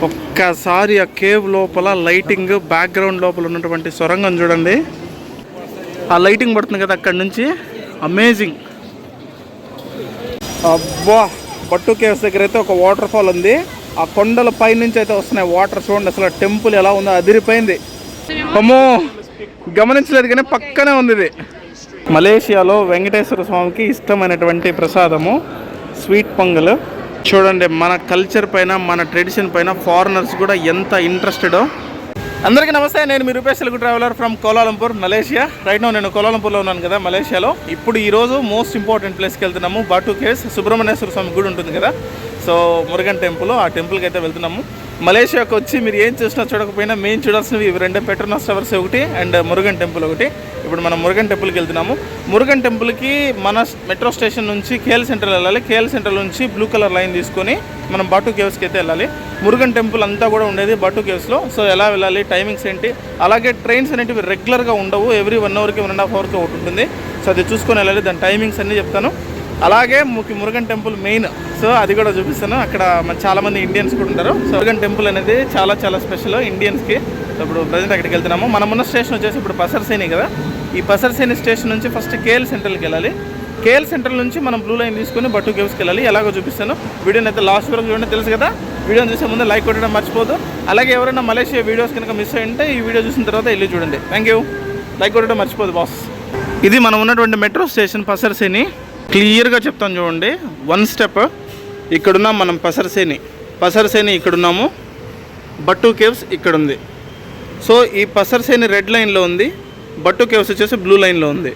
ఒక్కసారి ఆ కేవ్ లోపల లైటింగ్, బ్యాక్గ్రౌండ్ లోపల ఉన్నటువంటి సొరంగం చూడండి. ఆ లైటింగ్ పడుతుంది కదా అక్కడి నుంచి, అమేజింగ్. అబ్బా, బట్టు కేవ్స్ దగ్గర అయితే ఒక వాటర్ ఫాల్ ఉంది. ఆ కొండల పై నుంచి అయితే వస్తున్నాయి వాటర్. చూడండి అసలు టెంపుల్ ఎలా ఉందో, అదిరిపోయింది. అమ్మో, గమనించలేదు కానీ పక్కనే ఉంది ఇది. మలేషియాలో వెంకటేశ్వర స్వామికి ఇష్టమైనటువంటి ప్రసాదము స్వీట్ పొంగల్. చూడండి, మన కల్చర్ పైన, మన ట్రెడిషన్ పైన ఫారినర్స్ కూడా ఎంత ఇంట్రెస్టెడో. అందరికీ నమస్తే, నేను మీ Rupesh Telugu traveller from Kuala Lumpur, Malaysia. Right now నేను కోలాలంపూర్లో ఉన్నాను కదా, మలేషియాలో. ఇప్పుడు ఈరోజు మోస్ట్ ఇంపార్టెంట్ ప్లేస్కి వెళ్తున్నాము. బాటు కేవ్స్, సుబ్రహ్మణ్యేశ్వర స్వామి గుడి ఉంటుంది కదా, సో మురుగన్ టెంపుల్, ఆ టెంపుల్కి అయితే వెళ్తున్నాము. మలేషియాకి వచ్చి మీరు ఏం చూసినా చూడకపోయినా మెయిన్ చూడాల్సినవి ఇవి రెండే, పెట్రోనాస్ టవర్స్ ఒకటి అండ్ మురుగన్ టెంపుల్ ఒకటి. ఇప్పుడు మనం మురుగన్ టెంపుల్కి వెళ్తున్నాము. మురుగన్ టెంపుల్కి మన మెట్రో స్టేషన్ నుంచి కేఎల్ సెంట్రల్ వెళ్ళాలి. కేఎల్ సెంట్రల్ నుంచి బ్లూ కలర్ లైన్ తీసుకొని మనం బాటు కేవ్స్కి అయితే వెళ్ళాలి. మురుగన్ టెంపుల్ అంతా కూడా ఉండేది బాటు కేవ్స్లో. సో ఎలా వెళ్ళాలి, టైమింగ్స్ ఏంటి, అలాగే ట్రైన్స్ అనేటివి రెగ్యులర్గా ఉండవు, ఎవ్రీ 1 అవర్కి 1.5 అవర్కి ఒకటి ఉంటుంది. సో అది చూసుకొని వెళ్ళాలి. దాని టైమింగ్స్ అన్నీ చెప్తాను. అలాగే మురుగన్ టెంపుల్ మెయిన్, సో అది కూడా చూపిస్తాను. అక్కడ చాలామంది ఇండియన్స్ కూడా ఉంటారు. సో మురుగన్ టెంపుల్ అనేది చాలా చాలా స్పెషల్ ఇండియన్స్కి. సో ఇప్పుడు ప్రజెంట్ అక్కడికి వెళ్తున్నాము. మనమున్న స్టేషన్ వచ్చేసి ఇప్పుడు పసర్సేని కదా. ఈ పసర్సేని స్టేషన్ నుంచి ఫస్ట్ కేఎల్ సెంట్రల్కి వెళ్ళాలి. కేఎల్ సెంట్రల్ నుంచి మనం బ్లూ లైన్ తీసుకొని బట్టు కేవ్స్కి వెళ్ళాలి. ఎలాగో చూపిస్తాను. వీడియోని అయితే లాస్ట్ వరకు చూడండి, తెలుసు కదా. వీడియోని చూసే ముందు లైక్ కొట్టడం మర్చిపోదు. అలాగే ఎవరైనా మలేషియా వీడియోస్ కనుక మిస్ అయ్యింటే ఈ వీడియో చూసిన తర్వాత వెళ్ళి చూడండి. Thank you. లైక్ కొట్టడం మర్చిపోదు బాస్. ఇది మనం ఉన్నటువంటి మెట్రో స్టేషన్ పసర్సేని. క్లియర్గా చెప్తాను చూడండి. 1 స్టెప్ ఇక్కడున్నాం మనం. పసర్సేని ఇక్కడున్నాము. బట్టు కేవ్స్ ఇక్కడ ఉంది. సో ఈ పసర్సేని రెడ్ లైన్లో ఉంది, బట్టు కేవ్స్ వచ్చేసి బ్లూ లైన్లో ఉంది.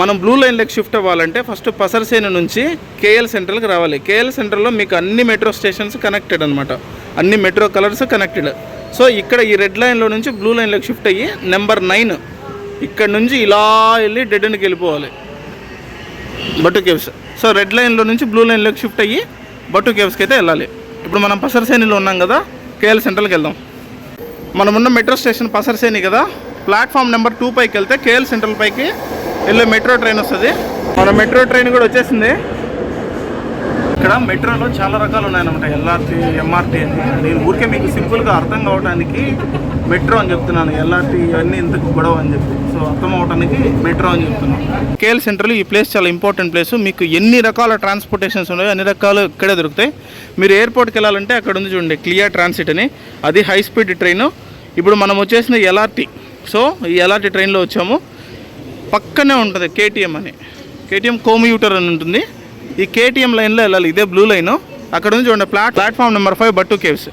మనం బ్లూ లైన్లోకి షిఫ్ట్ అవ్వాలంటే ఫస్ట్ పసర్సేని నుంచి కేఎల్ సెంట్రల్కి రావాలి. కేఎల్ సెంట్రల్లో మీకు అన్ని మెట్రో స్టేషన్స్ కనెక్టెడ్ అనమాట, అన్ని మెట్రో కలర్స్ కనెక్టెడ్. సో ఇక్కడ ఈ రెడ్ లైన్లో నుంచి బ్లూ లైన్లోకి షిఫ్ట్ అయ్యి నెంబర్ 9 ఇక్కడ నుంచి ఇలా వెళ్ళి డెడ్ ఎండ్కి వెళ్ళిపోవాలి బట్టు కేవ్స్. సో రెడ్ లైన్లో నుంచి బ్లూ లైన్లోకి షిఫ్ట్ అయ్యి బట్టు కేవ్స్కి అయితే వెళ్ళాలి. ఇప్పుడు మనం పసర్సేనిలో ఉన్నాం కదా, కేఎల్ సెంట్రల్కి వెళ్దాం. మనం ఉన్న మెట్రో స్టేషన్ పసర్సేని కదా. ప్లాట్ఫామ్ నెంబర్ 2 పైకి వెళ్తే కేఎల్ సెంట్రల్ పైకి వెళ్ళే మెట్రో ట్రైన్ వస్తుంది. మన మెట్రో ట్రైన్ కూడా వచ్చేసింది. ఇక్కడ మెట్రోలో చాలా రకాలు ఉన్నాయన్నమాట, ఎల్ఆర్టీ, ఎంఆర్టీ అని. నేను ఊరికే మీకు సింపుల్గా అర్థం కావడానికి మెట్రో అని చెప్తున్నాను. ఎల్ఆర్టీ ఇవన్నీ ఇంతకు గొడవ అని చెప్పి, సో అర్థం అవడానికి మెట్రో అని చెప్తున్నాను. కేఎల్ సెంట్రల్ ఈ ప్లేస్ చాలా ఇంపార్టెంట్ ప్లేస్. మీకు ఎన్ని రకాల ట్రాన్స్పోర్టేషన్స్ ఉన్నాయో అన్ని రకాలు ఇక్కడే దొరుకుతాయి. మీరు ఎయిర్పోర్ట్కి వెళ్ళాలంటే అక్కడ ఉంది చూడండి, క్లియర్ ట్రాన్సిట్ అని, అది హై స్పీడ్ ట్రైన్. ఇప్పుడు మనం వచ్చేసిన ఎల్ఆర్టీ. సో ఈ ఎల్ఆర్టీ ట్రైన్లో వచ్చాము. పక్కనే ఉంటుంది కేటీఎం అని, కేటీఎం కోమ్యూటర్ అని ఉంటుంది. ఈ కేటీఎం లైన్లో వెళ్ళాలి, ఇదే బ్లూ లైన్. అక్కడ నుంచి చూడండి ప్లాట్ఫామ్ నెంబర్ 5 బట్టు కేవ్స్.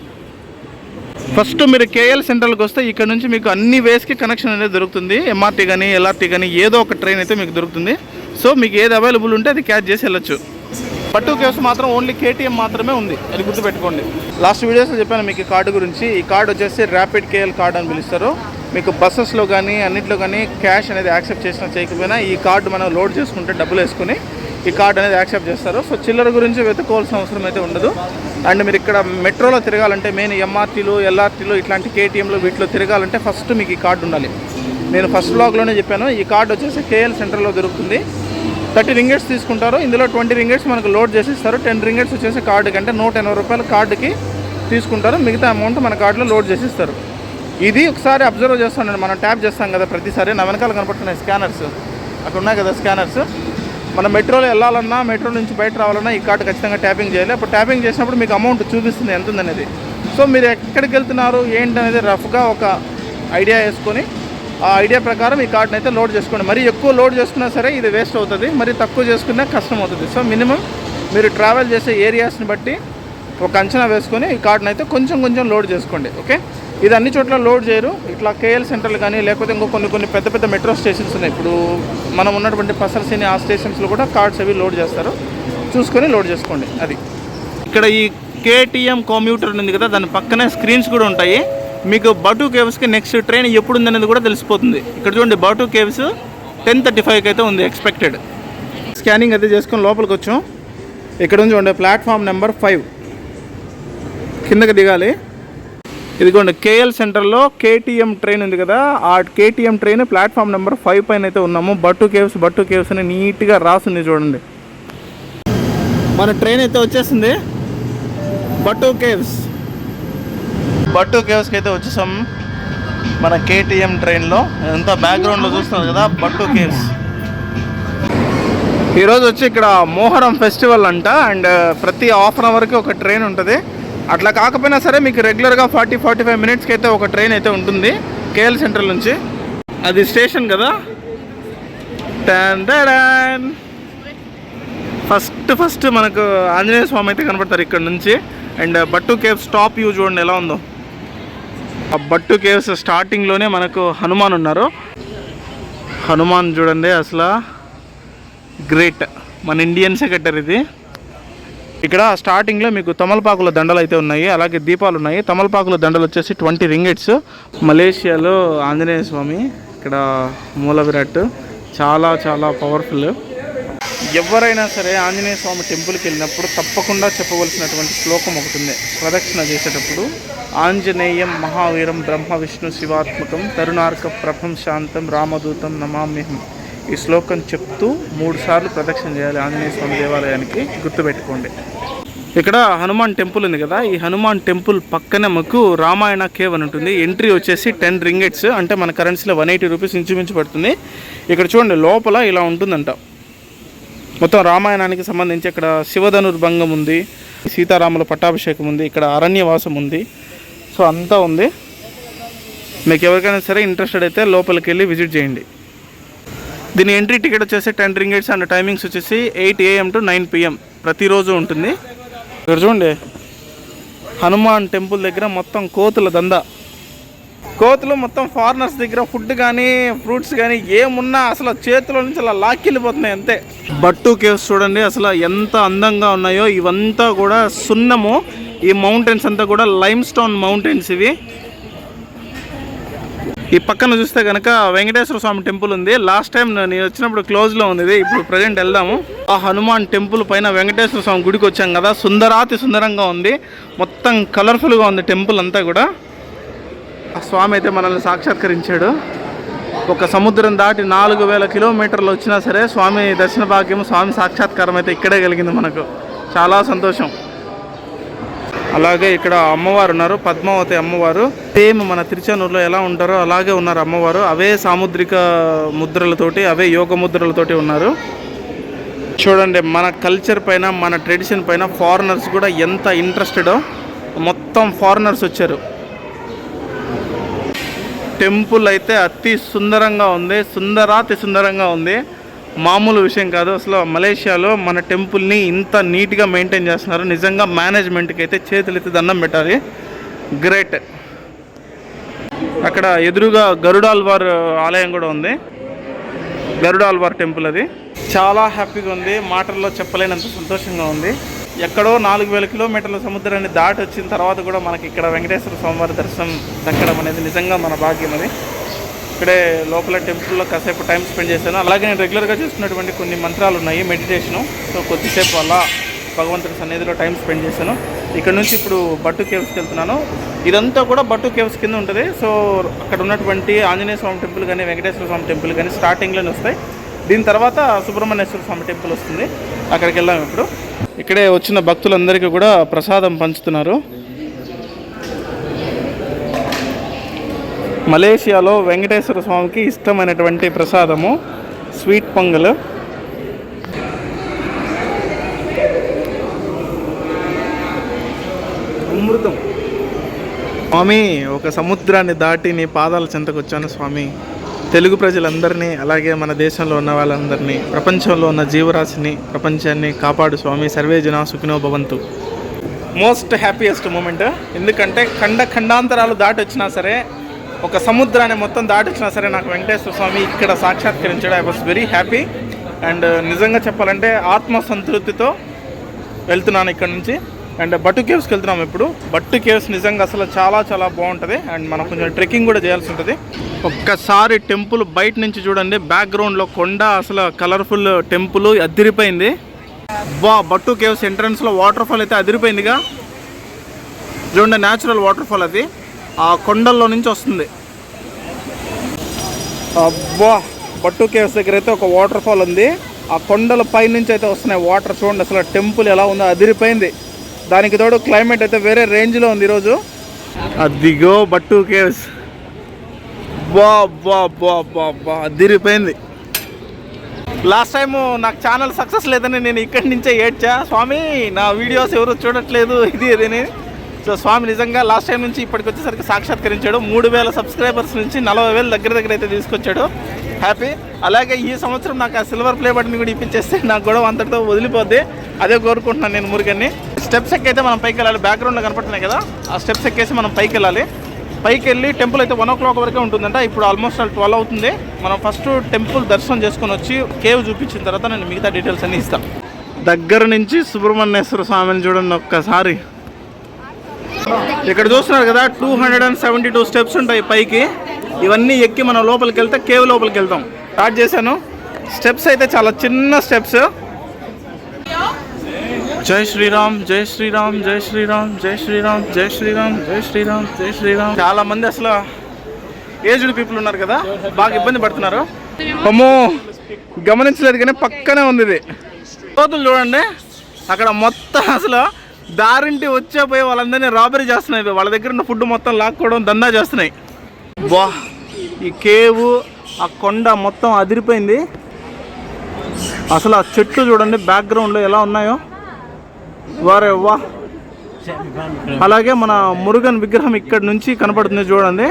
ఫస్ట్ మీరు కేఎల్ సెంట్రల్కి వస్తే ఇక్కడ నుంచి మీకు అన్ని వేస్కి కనెక్షన్ అనేది దొరుకుతుంది. ఎంఆర్టీ కానీ ఎల్ఆర్టీ కానీ ఏదో ఒక ట్రైన్ అయితే మీకు దొరుకుతుంది. సో మీకు ఏది అవైలబుల్ ఉంటే అది క్యాచ్ చేసి వెళ్ళొచ్చు. బట్టు కేవ్స్ మాత్రం ఓన్లీ కేటీఎం మాత్రమే ఉంది, అది గుర్తుపెట్టుకోండి. లాస్ట్ వీడియోస్లో చెప్పాను మీకు ఈ కార్డు గురించి. ఈ కార్డు వచ్చేసి ర్యాపిడ్ కేఎల్ కార్డు అని పిలుస్తారు. మీకు బస్సెస్లో కానీ అన్నింటిలో కానీ క్యాష్ అనేది యాక్సెప్ట్ చేసినా చేయకపోయినా ఈ కార్డు మనం లోడ్ చేసుకుంటే డబ్బులు వేసుకుని ఈ కార్డు అనేది యాక్సెప్ట్ చేస్తారు. సో చిల్లర గురించి వెతుక్కోవాల్సిన అవసరం అయితే ఉండదు. అండ్ మీరు ఇక్కడ మెట్రోలో తిరగాలంటే, మెయిన్ ఎంఆర్టీలు, ఎల్ఆర్టీలు, ఇట్లాంటి కేటీఎంలు వీటిలో తిరగాలంటే ఫస్ట్ మీకు ఈ కార్డు ఉండాలి. నేను ఫస్ట్ బ్లాగ్లోనే చెప్పాను. ఈ కార్డు వచ్చేసి కేఎల్ సెంటర్లో దొరుకుతుంది. 30 రింగెట్స్ తీసుకుంటారు. ఇందులో 20 రింగెట్స్ మనకు లోడ్ చేసి ఇస్తారు. 10 రింగెట్స్ వచ్చేసి కార్డుకి, అంటే 180 రూపాయలు కార్డుకి తీసుకుంటారు. మిగతా అమౌంట్ మన కార్డులో లోడ్ చేసి ఇస్తారు. ఇది ఒకసారి అబ్జర్వ్ చేస్తాను. మనం ట్యాప్ చేస్తాం కదా ప్రతిసారి, నా వెనకాల కనపడుతున్నాయి స్కానర్స్, అక్కడ ఉన్నాయి కదా స్కానర్స్. మనం మెట్రోలో వెళ్ళాలన్నా, మెట్రో నుంచి బయట రావాలన్నా ఈ కార్డు ఖచ్చితంగా ట్యాపింగ్ చేయాలి. అప్పుడు ట్యాపింగ్ చేసినప్పుడు మీకు అమౌంట్ చూపిస్తుంది ఎంత ఉందనేది. సో మీరు ఎక్కడికి వెళ్తున్నారు ఏంటనేది రఫ్గా ఒక ఐడియా వేసుకొని ఆ ఐడియా ప్రకారం ఈ కార్డుని అయితే లోడ్ చేసుకోండి. మరి ఎక్కువ లోడ్ చేసుకున్నా సరే ఇది వేస్ట్ అవుతుంది, మరి తక్కువ చేసుకున్నా కష్టం అవుతుంది. సో మినిమం మీరు ట్రావెల్ చేసే ఏరియాస్ని బట్టి ఒక అంచనా వేసుకొని ఈ కార్డుని అయితే కొంచెం కొంచెం లోడ్ చేసుకోండి. ఓకే, ఇది అన్ని చోట్ల లోడ్ చేయరు. ఇట్లా కేఎల్ సెంట్రల్ కానీ లేకపోతే ఇంకో కొన్ని పెద్ద మెట్రో స్టేషన్స్ ఉన్నాయి. ఇప్పుడు మనం ఉన్నటువంటి పసర్సేని ఆ స్టేషన్స్లో కూడా కార్డ్స్ అవి లోడ్ చేస్తారు, చూసుకొని లోడ్ చేసుకోండి. అది ఇక్కడ ఈ కేటీఎం కమ్యూటర్ ఉంది కదా, దాని పక్కనే స్క్రీన్స్ కూడా ఉంటాయి. మీకు బాటు కేవ్స్కి నెక్స్ట్ ట్రైన్ ఎప్పుడు ఉందనేది కూడా తెలిసిపోతుంది. ఇక్కడ చూడండి, బాటు కేవ్స్ 10:35కి అయితే ఉంది ఎక్స్పెక్టెడ్. స్కానింగ్ అయితే చేసుకొని లోపలికి వచ్చాం. ఇక్కడ నుంచి చూడండి ప్లాట్ఫామ్ నెంబర్ 5 కిందకి దిగాలి. ఇదిగోండి కేఎల్ సెంటర్లో కేటీఎం ట్రైన్ ఉంది కదా, ఆ కేటీఎం ట్రైన్ ప్లాట్ఫామ్ నెంబర్ 5 పైన అయితే ఉన్నాము. బట్టు కేవ్స్ అని నీట్గా రాసింది చూడండి. మన ట్రైన్ అయితే వచ్చేసింది బట్టు కేవ్స్. బట్టు కేవ్స్కి అయితే వచ్చేసాం మన KTM ట్రైన్లో. ఎంత బ్యాక్గ్రౌండ్లో చూస్తున్నారు కదా బట్టు కేవ్స్. ఈరోజు వచ్చి ఇక్కడ మోహరం ఫెస్టివల్ అంట. అండ్ ప్రతి హాఫ్ అన్ అవర్కి ఒక ట్రైన్ ఉంటుంది. అట్లా కాకపోయినా సరే మీకు రెగ్యులర్గా 40-45 మినిట్స్కి అయితే ఒక ట్రైన్ అయితే ఉంటుంది KL సెంట్రల్ నుంచి. అది స్టేషన్ కదా. ఫస్ట్ మనకు ఆంజనేయ స్వామి అయితే కనపడతారు ఇక్కడ నుంచి. And Batu caves top view చూడండి ఎలా ఉందో. ఆ బట్టు కేవ్స్ స్టార్టింగ్లోనే మనకు హనుమాన్ ఉన్నారు. హనుమాన్ చూడండి అసలు గ్రేట్, మన ఇండియన్సే కట్టారు ఇది. ఇక్కడ స్టార్టింగ్లో మీకు తమలపాకుల దండలు అయితే ఉన్నాయి, అలాగే దీపాలు ఉన్నాయి. తమలపాకుల దండలు వచ్చేసి 20 రింగిట్స్. మలేషియాలో ఆంజనేయ స్వామి ఇక్కడ మూల విరాట్ చాలా చాలా పవర్ఫుల్. ఎవరైనా సరే ఆంజనేయ స్వామి టెంపుల్కి వెళ్ళినప్పుడు తప్పకుండా చెప్పవలసినటువంటి శ్లోకం ఒకటి ఉంది ప్రదక్షిణ చేసేటప్పుడు. ఆంజనేయం మహావీరం బ్రహ్మ విష్ణు శివాత్మకం తరుణార్క ప్రభం శాంతం రామదూతం నమామ్యహం. ఈ శ్లోకం చెప్తూ 3 సార్లు ప్రదక్షిణ చేయాలి ఆంజనేయ స్వామి దేవాలయానికి, గుర్తుపెట్టుకోండి. ఇక్కడ హనుమాన్ టెంపుల్ ఉంది కదా, ఈ హనుమాన్ టెంపుల్ పక్కనే మాకు రామాయణ కేవ్ అని ఉంటుంది. ఎంట్రీ వచ్చేసి 10 రింగిట్స్, అంటే మన కరెన్సీలో 180 రూపీస్ ఇంచుమించు పడుతుంది. ఇక్కడ చూడండి లోపల ఇలా ఉంటుందంట. మొత్తం రామాయణానికి సంబంధించి ఇక్కడ శివధనుర్భంగం ఉంది, సీతారాముల పట్టాభిషేకం ఉంది, ఇక్కడ అరణ్యవాసం ఉంది. సో అంతా ఉంది. మీకు ఎవరికైనా సరే ఇంట్రెస్టెడ్ అయితే లోపలికి వెళ్ళి విజిట్ చేయండి. దీని ఎంట్రీ టికెట్ వచ్చేసి 10 రింగిట్స్ అండ్ టైమింగ్స్ వచ్చేసి 8 AM to 9 PM ప్రతిరోజు ఉంటుంది. ఇక్కడ చూడండి హనుమాన్ టెంపుల్ దగ్గర మొత్తం కోతుల దందా. కోతులు మొత్తం ఫారినర్స్ దగ్గర ఫుడ్ కానీ ఫ్రూట్స్ కానీ ఏమున్నా అసలు చేతిలో నుంచి అలా లాక్కెళ్ళిపోతున్నాయి అంతే. బట్టు కేవ్స్ చూడండి అసలు ఎంత అందంగా ఉన్నాయో. ఇవంతా కూడా సున్నము. ఈ మౌంటైన్స్ అంతా కూడా లైమ్ స్టోన్ మౌంటైన్స్ ఇవి. ఈ పక్కన చూస్తే కనుక వెంకటేశ్వర స్వామి టెంపుల్ ఉంది. లాస్ట్ టైం నేను వచ్చినప్పుడు క్లోజ్లో ఉంది ఇది. ఇప్పుడు ప్రజెంట్ వెళ్దాము. ఆ హనుమాన్ టెంపుల్ పైన వెంకటేశ్వర స్వామి గుడికి వచ్చాం కదా, సుందరాతి సుందరంగా ఉంది. మొత్తం కలర్ఫుల్గా ఉంది టెంపుల్ అంతా కూడా. ఆ స్వామి అయితే మనల్ని సాక్షాత్కరించాడు. ఒక సముద్రం దాటి 4000 కిలోమీటర్లు వచ్చినా సరే స్వామి దర్శన భాగ్యం, స్వామి సాక్షాత్కారం అయితే ఇక్కడే కలిగింది మనకు. చాలా సంతోషం. అలాగే ఇక్కడ అమ్మవారు ఉన్నారు, పద్మావతి అమ్మవారు. సేమ్ మన తిరుచానూరులో ఎలా ఉంటారో అలాగే ఉన్నారు అమ్మవారు. అవే సాముద్రిక ముద్రలతోటి, అవే యోగ ముద్రలతోటి ఉన్నారు. చూడండి మన కల్చర్ పైన, మన ట్రెడిషన్ పైన ఫారినర్స్ కూడా ఎంత ఇంట్రెస్టెడో. మొత్తం ఫారినర్స్ వచ్చారు. టెంపుల్ అయితే అతి సుందరంగా ఉంది, సుందరాతి సుందరంగా ఉంది. మామూలు విషయం కాదు. అసలు మలేషియాలో మన టెంపుల్ని ఇంత నీట్గా మెయింటైన్ చేస్తున్నారు. నిజంగా మేనేజ్మెంట్కి అయితే చేతులెత్తి దండం పెట్టాలి. గ్రేట్. అక్కడ ఎదురుగా గరుడాల్వార్ ఆలయం కూడా ఉంది. గరుడాల్వార్ టెంపుల్ అది. చాలా హ్యాపీగా ఉంది, మాటల్లో చెప్పలేనంత సంతోషంగా ఉంది. ఎక్కడో 4000 కిలోమీటర్ల సముద్రాన్ని దాటి వచ్చిన తర్వాత కూడా మనకి ఇక్కడ వెంకటేశ్వర స్వామివారి దర్శనం దక్కడం అనేది నిజంగా మన భాగ్యం. అది ఇక్కడే లోపల టెంపుల్లో కాసేపు టైం స్పెండ్ చేశాను. అలాగే నేను రెగ్యులర్గా చేస్తున్నటువంటి కొన్ని మంత్రాలు ఉన్నాయి, మెడిటేషను. సో కొద్దిసేపు అలా భగవంతుడి సన్నిధిలో టైం స్పెండ్ చేశాను. ఇక్కడ నుంచి ఇప్పుడు బట్టు కేవ్స్కి వెళ్తున్నాను. ఇదంతా కూడా బట్టు కేవ్స్ కింద ఉంటుంది. సో అక్కడ ఉన్నటువంటి ఆంజనేయ స్వామి టెంపుల్ కానీ వెంకటేశ్వర స్వామి టెంపుల్ కానీ స్టార్టింగ్లోనే వస్తాయి. దీని తర్వాత సుబ్రహ్మణ్యేశ్వర స్వామి టెంపుల్ వస్తుంది. అక్కడికి వెళ్ళాం. ఇప్పుడు ఇక్కడే వచ్చిన భక్తులందరికీ కూడా ప్రసాదం పంచుతున్నారు. మలేషియాలో వెంకటేశ్వర స్వామికి ఇష్టమైనటువంటి ప్రసాదము స్వీట్ పొంగల్. అమృతం. స్వామి, ఒక సముద్రాన్ని దాటి నీ పాదాల చెంతకు వచ్చాను స్వామి. తెలుగు ప్రజలందరినీ, అలాగే మన దేశంలో ఉన్న వాళ్ళందరినీ, ప్రపంచంలో ఉన్న జీవరాశిని, ప్రపంచాన్ని కాపాడు స్వామి. సర్వే జనా సుఖినో భవంతు. Most happiest moment. ఎందుకంటే ఖండాంతరాలు దాటి వచ్చినా సరే, ఒక సముద్రాన్ని మొత్తం దాటి వచ్చినా సరే నాకు వెంకటేశ్వర స్వామి ఇక్కడ సాక్షాత్కరించడం. I was very happy. And నిజంగా చెప్పాలంటే ఆత్మసంతృప్తితో వెళ్తున్నాను ఇక్కడ నుంచి. అండ్ బట్టు కేవ్స్కి వెళ్తున్నాం ఇప్పుడు. బట్టు కేవ్స్ నిజంగా అసలు చాలా చాలా బాగుంటుంది. అండ్ మనం కొంచెం ట్రెక్కింగ్ కూడా చేయాల్సి ఉంటుంది. ఒక్కసారి టెంపుల్ బయట నుంచి చూడండి, బ్యాక్గ్రౌండ్లో కొండ, అసలు కలర్ఫుల్ టెంపుల్ అదిరిపోయింది. బట్టు కేవ్స్ ఎంట్రన్స్లో వాటర్ ఫాల్ అయితే అదిరిపోయిందిగా. చూడండి న్యాచురల్ వాటర్ ఫాల్ అది ఆ కొండల్లో నుంచి వస్తుంది. అబ్బా, బట్టు కేవ్స్ దగ్గర అయితే ఒక వాటర్ ఫాల్ ఉంది. ఆ కొండల పై నుంచి అయితే వస్తున్నాయి వాటర్. చూడండి అసలు టెంపుల్ ఎలా ఉందో, అదిరిపోయింది. దానికి తోడు క్లైమేట్ అయితే వేరే రేంజ్లో ఉంది ఈరోజు. అదిగో బట్టు కేవ్స్. బా బా బా బా బా అదిరిపోయింది. లాస్ట్ టైము నాకు ఛానల్ సక్సెస్ లేదని నేను ఇక్కడి నుంచే ఏడ్చా, స్వామి నా వీడియోస్ ఎవరు చూడట్లేదు ఇది అదని. సో స్వామి నిజంగా లాస్ట్ టైం నుంచి ఇప్పటికి వచ్చేసరికి సాక్షాత్కరించాడు. 3000 సబ్స్క్రైబర్స్ నుంచి 40,000 దగ్గర అయితే తీసుకొచ్చాడు. హ్యాపీ. అలాగే ఈ సంవత్సరం నాకు ఆ సిల్వర్ ప్లే బటన్ కూడా ఇప్పించేస్తే నాకు గొడవ అంతటితో వదిలిపోద్ది. అదే కోరుకుంటున్నాను నేను మురుగన్ని. స్టెప్స్ ఎక్కైతే మనం పైకి వెళ్ళాలి. బ్యాక్గ్రౌండ్లో కనపడుతున్నాయి కదా, ఆ స్టెప్స్ ఎక్కేసి మనం పైకి వెళ్ళాలి. పైకి వెళ్ళి టెంపుల్ అయితే 1 o'clock వరకే ఉంటుందంట. ఇప్పుడు ఆల్మోస్ట్ 12 అవుతుంది. మనం ఫస్ట్ టెంపుల్ దర్శనం చేసుకొని వచ్చి కేవ్ చూపించిన తర్వాత నేను మిగతా డీటెయిల్స్ అన్నీ ఇస్తాను. దగ్గర నుంచి సుబ్రహ్మణ్యేశ్వర స్వామిని చూడండి ఒక్కసారి. ఇక్కడ చూస్తున్నారు కదా 272 స్టెప్స్ ఉంటాయి పైకి. ఇవన్నీ ఎక్కి మనం లోపలికి వెళ్తే కేవ్ లోపలికి వెళ్తాం. స్టార్ట్ చేశాను. స్టెప్స్ అయితే చాలా చిన్న స్టెప్స్. జై శ్రీరామ్ జై శ్రీరామ్ జై శ్రీరామ్ జై శ్రీరామ్ జై శ్రీరామ్ జై శ్రీరామ్ జై శ్రీరామ్. చాలా మంది అసలు ఏజ్డ్ పీపుల్ ఉన్నారు కదా, బాగా ఇబ్బంది పడుతున్నారు. అమ్మో గమనించలేదు కానీ పక్కనే ఉంది ఇది. కోతులు చూడండి అక్కడ మొత్తం అసలు దారింటి వచ్చే పోయి వాళ్ళందరినీ రాబరీ చేస్తున్నాయి. వాళ్ళ దగ్గర ఉన్న ఫుడ్ మొత్తం లాక్కోవడం దందా చేస్తున్నాయి. వా ఈ కేవ్ ఆ కొండ మొత్తం అదిరిపోయింది. అసలు ఆ చెట్లు చూడండి బ్యాక్గ్రౌండ్లో ఎలా ఉన్నాయో. వారే వా. అలాగే మన మురుగన్ విగ్రహం ఇక్కడ నుంచి కనపడుతుంది చూడండి.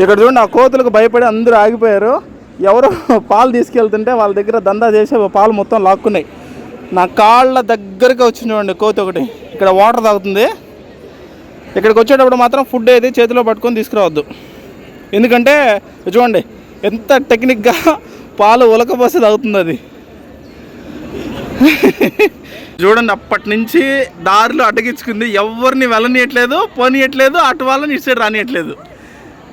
ఇక్కడ చూడండి ఆ కోతులకు భయపడి అందరూ ఆగిపోయారు. ఎవరో పాలు తీసుకెళ్తుంటే వాళ్ళ దగ్గర దందా చేసే పాలు మొత్తం లాక్కున్నాయి. నా కాళ్ళ దగ్గరగా వచ్చింది చూడండి కోతి ఒకటి. ఇక్కడ వాటర్ తాగుతుంది. ఇక్కడికి వచ్చేటప్పుడు మాత్రం ఫుడ్ అయితే చేతిలో పట్టుకొని తీసుకురావద్దు, ఎందుకంటే చూడండి ఎంత టెక్నిక్గా పాలు ఉలకపోసి తాగుతుంది అది. చూడండి అప్పటి నుంచి దారిలో అడ్డగించుకుంది. ఎవరిని వెళ్ళనియట్లేదు, పోనీయట్లేదు, అటు వాళ్ళని ఇటు సైడ్ రానియట్లేదు.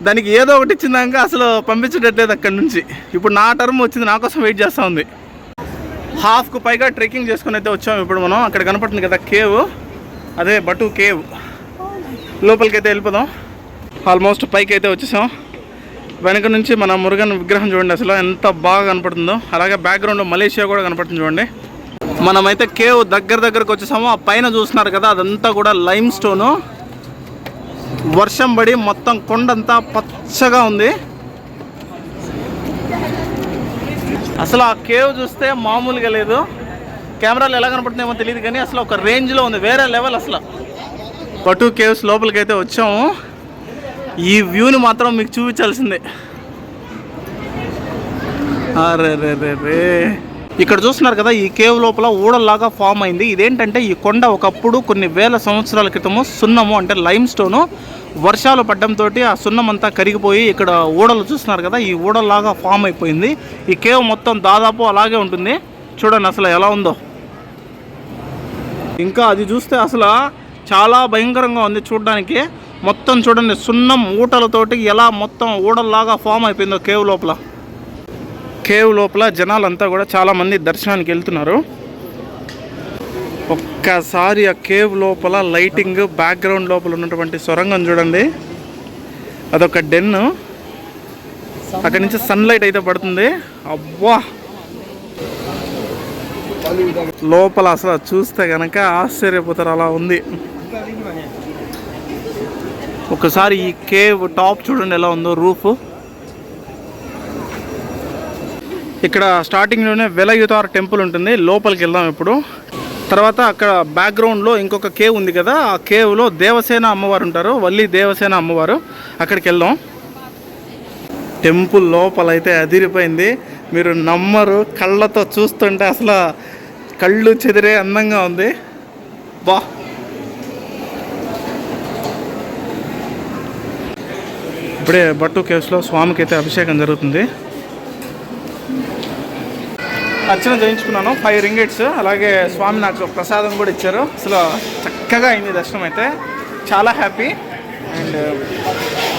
దానికి ఏదో ఒకటి ఇచ్చిందాక అసలు పంపించట్లేదు అక్కడి నుంచి. ఇప్పుడు నా టర్మ్ వచ్చింది, నా కోసం వెయిట్ చేస్తూ ఉంది. హాఫ్కు పైగా ట్రెక్కింగ్ చేసుకుని అయితే వచ్చాము. ఇప్పుడు మనం అక్కడ కనపడుతుంది కదా కేవ్, అదే బటు కేవ్. లోపలికి అయితే వెళ్ళిపోదాం. ఆల్మోస్ట్ పైకి అయితే వచ్చేసాం. వెనక నుంచి మన మురుగన్ విగ్రహం చూడండి అసలు ఎంత బాగా కనపడుతుందో. అలాగే బ్యాక్గ్రౌండ్లో మలేషియా కూడా కనపడుతుంది చూడండి. మనమైతే కేవ్ దగ్గరకు వచ్చేసాము. ఆ పైన చూస్తున్నారు కదా అదంతా కూడా లైమ్ స్టోను. వర్షం పడి మొత్తం కొండంతా పచ్చగా ఉంది. అసలు ఆ కేవ్ చూస్తే మామూలుగా లేదు. కెమెరాలో ఎలా కనపడుతుందేమో తెలియదు కానీ అసలు ఒక రేంజ్లో ఉంది, వేరే లెవెల్ అసలు. బటు కేవ్స్ లోపలికి అయితే వచ్చాము. ఈ వ్యూని మాత్రం మీకు చూపించాల్సిందే. అరే రే రే రే. ఇక్కడ చూస్తున్నారు కదా ఈ కేవ్ లోపల ఊడల్లాగా ఫామ్ అయింది. ఇదేంటంటే ఈ కొండ ఒకప్పుడు కొన్ని వేల సంవత్సరాల క్రితము సున్నము అంటే లైమ్ స్టోను వర్షాలు పడడంతో ఆ సున్నం అంతా కరిగిపోయి ఇక్కడ ఊడలు చూస్తున్నారు కదా ఈ ఊడల్లాగా ఫామ్ అయిపోయింది. ఈ కేవ్ మొత్తం దాదాపు అలాగే ఉంటుంది. చూడండి అసలు ఎలా ఉందో. ఇంకా అది చూస్తే అసలు చాలా భయంకరంగా ఉంది చూడడానికి. మొత్తం చూడండి సున్నం ఊటలతోటి ఎలా మొత్తం ఊడల్లాగా ఫామ్ అయిపోయిందో కేవ్ లోపల. కేవ్ లోపల జనాలంతా కూడా చాలామంది దర్శనానికి వెళ్తున్నారు. ఒక్కసారి ఆ కేవ్ లోపల లైటింగ్, బ్యాక్గ్రౌండ్ లోపల ఉన్నటువంటి సొరంగం చూడండి, అదొక డెన్. అక్కడి నుంచి సన్లైట్ అయితే పడుతుంది. అబ్బా లోపల అసలు చూస్తే కనుక ఆశ్చర్యపోతారు, అలా ఉంది. ఒకసారి ఈ కేవ్ టాప్ చూడండి ఎలా ఉందో, రూఫ్. ఇక్కడ స్టార్టింగ్లోనే వెలయుతార్ టెంపుల్ ఉంటుంది, లోపలికి వెళ్దాం ఇప్పుడు. తర్వాత అక్కడ బ్యాక్గ్రౌండ్లో ఇంకొక కేవ్ ఉంది కదా, ఆ కేవ్లో దేవసేన అమ్మవారు ఉంటారు, వల్లి దేవసేన అమ్మవారు. అక్కడికి వెళ్దాం. టెంపుల్ లోపల అయితే అదిరిపోయింది, మీరు నమ్మరు. కళ్ళతో చూస్తుంటే అసలు కళ్ళు చెదిరే అందంగా ఉంది. బా ఇప్పుడే బట్టు కేవ్స్లో స్వామికి అయితే అభిషేకం జరుగుతుంది. అర్చన చేయించుకున్నాను 5 ringgits. అలాగే స్వామి నాకు ప్రసాదం కూడా ఇచ్చారు. అసలు చక్కగా అయింది దర్శనం అయితే, చాలా హ్యాపీ. అండ్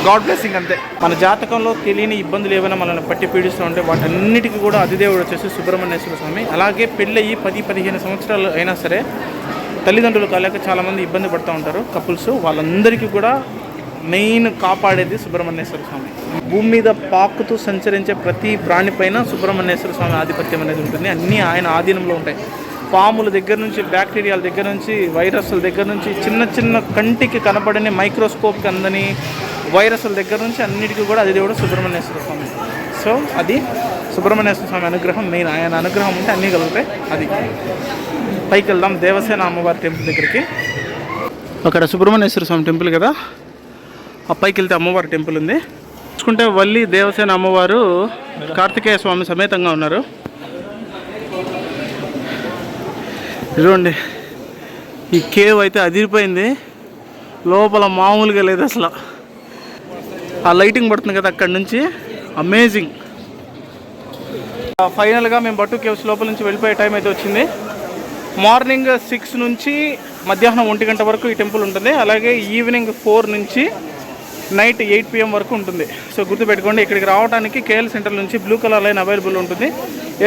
గాడ్ బ్లెస్సింగ్ అంతే. మన జాతకంలో తెలియని ఇబ్బందులు ఏమైనా మనల్ని పట్టి పీడిస్తూ ఉంటే వాటన్నిటికీ కూడా అధిదేవుడు వచ్చేసి సుబ్రహ్మణ్యేశ్వర స్వామి. అలాగే పెళ్ళయి 10-15 సంవత్సరాలు అయినా సరే తల్లిదండ్రులు కాలేక చాలామంది ఇబ్బంది పడుతూ ఉంటారు కపుల్స్. వాళ్ళందరికీ కూడా మెయిన్ కాపాడేది సుబ్రహ్మణ్యేశ్వర స్వామి. భూమి మీద పాకుతూ సంచరించే ప్రతి ప్రాణి పైన సుబ్రహ్మణ్యేశ్వర స్వామి ఆధిపత్యం అనేది ఉంటుంది. అన్నీ ఆయన ఆధీనంలో ఉంటాయి. పాముల దగ్గర నుంచి, బ్యాక్టీరియాల దగ్గర నుంచి, వైరస్ల దగ్గర నుంచి, చిన్న చిన్న కంటికి కనపడని మైక్రోస్కోప్కి అందని వైరస్ల దగ్గర నుంచి అన్నిటికీ కూడా అది దేవుడు సుబ్రహ్మణ్యేశ్వర స్వామి. సో అది సుబ్రహ్మణ్యేశ్వర స్వామి అనుగ్రహం మెయిన్. ఆయన అనుగ్రహం ఉంటే అన్నీ కలుగుతాయి. అది పైకి వెళ్దాం దేవసేన అమ్మవారి టెంపుల్ దగ్గరికి. అక్కడ సుబ్రహ్మణ్యేశ్వర స్వామి టెంపుల్ కదా, ఆ పైకి వెళ్తే అమ్మవారి టెంపుల్ ఉంది. చూసుకుంటే వల్లి దేవసేన అమ్మవారు కార్తికేయ స్వామి సమేతంగా ఉన్నారు. చూడండి ఈ కేవ్ అయితే అదిరిపోయింది, లోపల మామూలుగా లేదు అసలు. ఆ లైటింగ్ పడుతుంది కదా అక్కడి నుంచి, అమేజింగ్. ఫైనల్గా మేము బట్టు కేవ్స్ లోపల నుంచి వెళ్ళిపోయే టైం అయితే వచ్చింది. మార్నింగ్ 6 నుంచి మధ్యాహ్నం 1 గంట వరకు ఈ టెంపుల్ ఉంటుంది. అలాగే ఈవినింగ్ 4 నుంచి నైట్ 8 PM వరకు ఉంటుంది. సో గుర్తుపెట్టుకోండి, ఇక్కడికి రావడానికి కేఎల్ సెంటర్ నుంచి బ్లూ కలర్ లైన్ అవైలబుల్ ఉంటుంది.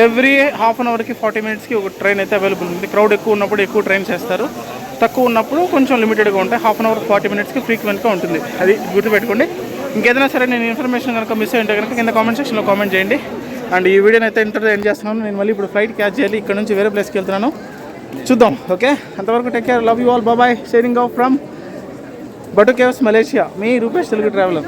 ఎవ్రీ హాఫ్ అన్ అవర్కి 40 మినిట్స్కి ఒక ట్రైన్ అయితే అవైలబుల్ ఉంటుంది. క్రౌడ్ ఎక్కువ ఉన్నప్పుడు ఎక్కువ ట్రైన్స్ వేస్తారు, తక్కువ ఉన్నప్పుడు కొంచెం లిమిటెడ్గా ఉంటాయి. హాఫ్ అన్ అవర్ 40 మినిట్స్కి ఫ్రీక్వెంట్గా ఉంటుంది. అది గుర్తుపెట్టుకోండి. ఇంకేదైనా సరే నేను ఇన్ఫర్మేషన్ కనుక మిస్ అయ్యింటే కనుక కింద కామెంట్ సెక్షన్లో కామెంట్ చేయండి. అండ్ ఈ వీడియోని అయితే ఇంతలో ఎండ్ చేస్తున్నాను. నేను మళ్ళీ ఇప్పుడు ఫ్లైట్ క్యాచ్ చేయాలి, ఇక్కడ నుంచి వేరే ప్లేస్కి వెళ్తున్నాను. చూద్దాం. ఓకే, అంతవరకు take care, love you all, bye. Sharing off from Batu caves Malaysia, మీ రూపేష్ తెలుగు ట్రావెలర్.